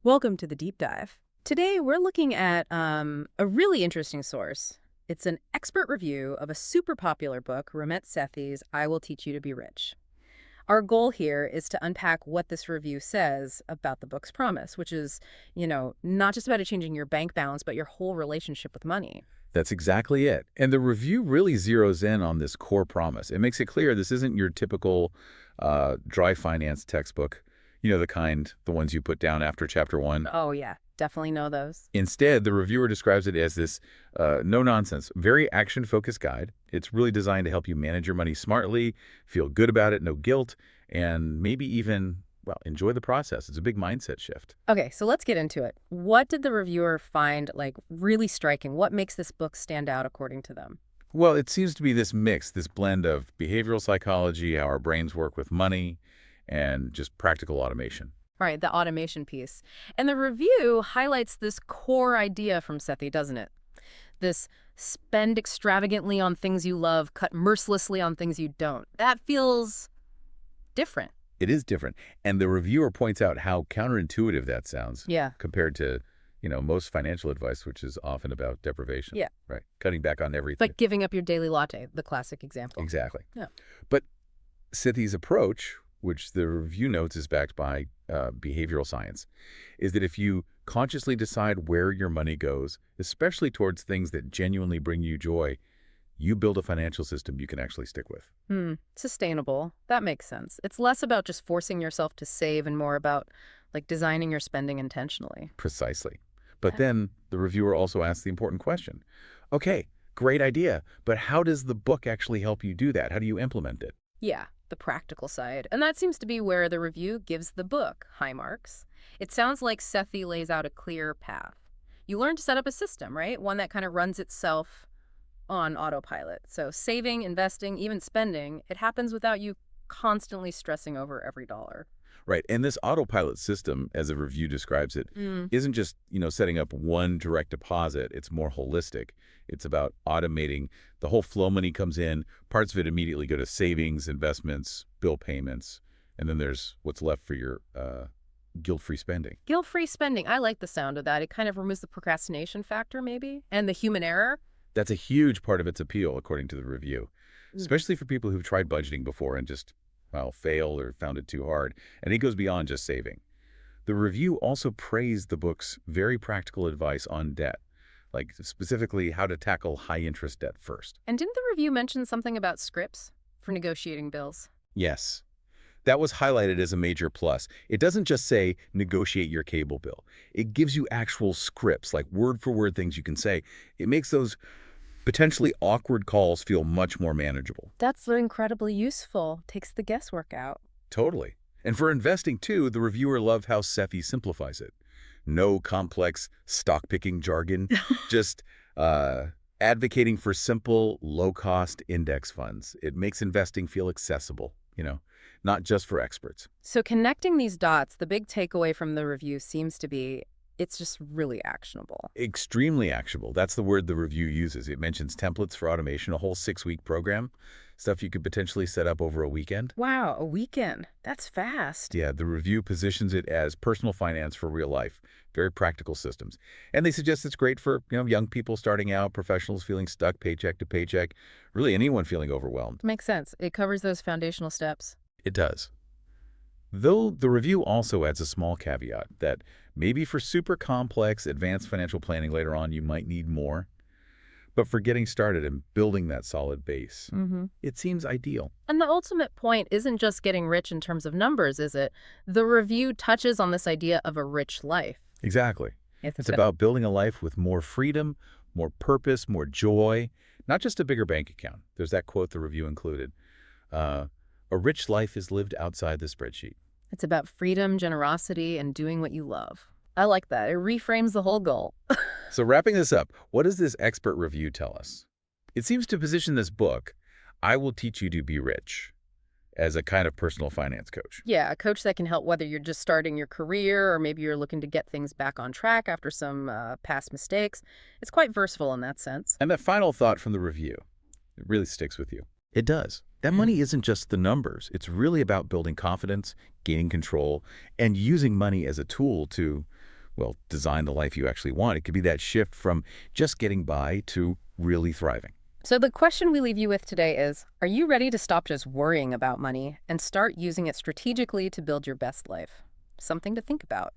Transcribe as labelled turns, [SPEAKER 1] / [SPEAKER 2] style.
[SPEAKER 1] Welcome to the deep dive. Today, we're looking at a really interesting source. It's an expert review of a super popular book, Ramit Sethi's I Will Teach You to Be Rich. Our goal here is to unpack what this review says about the book's promise, which is, not just about it changing your bank balance, but your whole relationship with money.
[SPEAKER 2] That's exactly it. And the review really zeroes in on this core promise. It makes it clear this isn't your typical dry finance textbook, the ones you put down after chapter one.
[SPEAKER 1] Oh, yeah, definitely know those.
[SPEAKER 2] Instead, the reviewer describes it as this no-nonsense, very action-focused guide. It's really designed to help you manage your money smartly, feel good about it, no guilt, and maybe even, well, enjoy the process. It's a big mindset shift.
[SPEAKER 1] Okay, so let's get into it. What did the reviewer find, really striking? What makes this book stand out according to them?
[SPEAKER 2] Well, it seems to be this mix, this blend of behavioral psychology, how our brains work with money, and just practical automation.
[SPEAKER 1] Right, the automation piece. And the review highlights this core idea from Sethi, doesn't it? This spend extravagantly on things you love, cut mercilessly on things you don't. That feels different.
[SPEAKER 2] It is different. And the reviewer points out how counterintuitive that sounds
[SPEAKER 1] Yeah.
[SPEAKER 2] compared to, most financial advice, which is often about deprivation.
[SPEAKER 1] Yeah.
[SPEAKER 2] Right. Cutting back on everything.
[SPEAKER 1] Like giving up your daily latte, the classic example.
[SPEAKER 2] Exactly.
[SPEAKER 1] Yeah.
[SPEAKER 2] But Sethi's approach, which the review notes is backed by behavioral science, is that if you consciously decide where your money goes, especially towards things that genuinely bring you joy, you build a financial system you can actually stick with.
[SPEAKER 1] Sustainable. That makes sense. It's less about just forcing yourself to save and more about designing your spending intentionally.
[SPEAKER 2] Precisely. But then the reviewer also asks the important question. Okay, great idea, but how does the book actually help you do that? How do you implement it?
[SPEAKER 1] Yeah, the practical side. And that seems to be where the review gives the book high marks. It sounds like Sethi lays out a clear path. You learn to set up a system, right? One that kind of runs itself on autopilot. So saving, investing, even spending, it happens without you constantly stressing over every dollar.
[SPEAKER 2] Right. And this autopilot system, as a review describes it, isn't just, setting up one direct deposit. It's more holistic. It's about automating. The whole flow money comes in. Parts of it immediately go to savings, investments, bill payments. And then there's what's left for your guilt-free spending.
[SPEAKER 1] Guilt-free spending. I like the sound of that. It kind of removes the procrastination factor, maybe, and the human error.
[SPEAKER 2] That's a huge part of its appeal, according to the review, especially for people who've tried budgeting before and just, failed or found it too hard. And it goes beyond just saving. The review also praised the book's very practical advice on debt, like specifically how to tackle high-interest debt first.
[SPEAKER 1] And didn't the review mention something about scripts for negotiating bills?
[SPEAKER 2] Yes. That was highlighted as a major plus. It doesn't just say, negotiate your cable bill. It gives you actual scripts, like word-for-word things you can say. It makes those potentially awkward calls feel much more manageable.
[SPEAKER 1] That's incredibly useful. Takes the guesswork out.
[SPEAKER 2] Totally. And for investing, too, the reviewer loved how Sethi simplifies it. No complex stock-picking jargon, just advocating for simple, low-cost index funds. It makes investing feel accessible, not just for experts.
[SPEAKER 1] So connecting these dots, the big takeaway from the review seems to be it's just really actionable.
[SPEAKER 2] Extremely actionable. That's the word the review uses. It mentions templates for automation, a whole 6-week program, stuff you could potentially set up over a weekend.
[SPEAKER 1] Wow, a weekend. That's fast.
[SPEAKER 2] Yeah, the review positions it as personal finance for real life, very practical systems. And they suggest it's great for, young people starting out, professionals feeling stuck paycheck to paycheck, really anyone feeling overwhelmed.
[SPEAKER 1] Makes sense. It covers those foundational steps.
[SPEAKER 2] It does. Though the review also adds a small caveat that maybe for super complex advanced financial planning later on you might need more. But for getting started and building that solid base, it seems ideal.
[SPEAKER 1] And the ultimate point isn't just getting rich in terms of numbers, is it? The review touches on this idea of a rich life.
[SPEAKER 2] Exactly. It's about building a life with more freedom, more purpose, more joy, not just a bigger bank account. There's that quote the review included. A rich life is lived outside the spreadsheet.
[SPEAKER 1] It's about freedom, generosity, and doing what you love. I like that. It reframes the whole goal.
[SPEAKER 2] So wrapping this up, what does this expert review tell us? It seems to position this book, I Will Teach You to Be Rich, as a kind of personal finance coach.
[SPEAKER 1] Yeah, a coach that can help whether you're just starting your career or maybe you're looking to get things back on track after some past mistakes. It's quite versatile in that sense.
[SPEAKER 2] And that final thought from the review, it really sticks with you. It does. That money isn't just the numbers. It's really about building confidence, gaining control, and using money as a tool to, well, design the life you actually want. It could be that shift from just getting by to really thriving.
[SPEAKER 1] So the question we leave you with today is, are you ready to stop just worrying about money and start using it strategically to build your best life? Something to think about.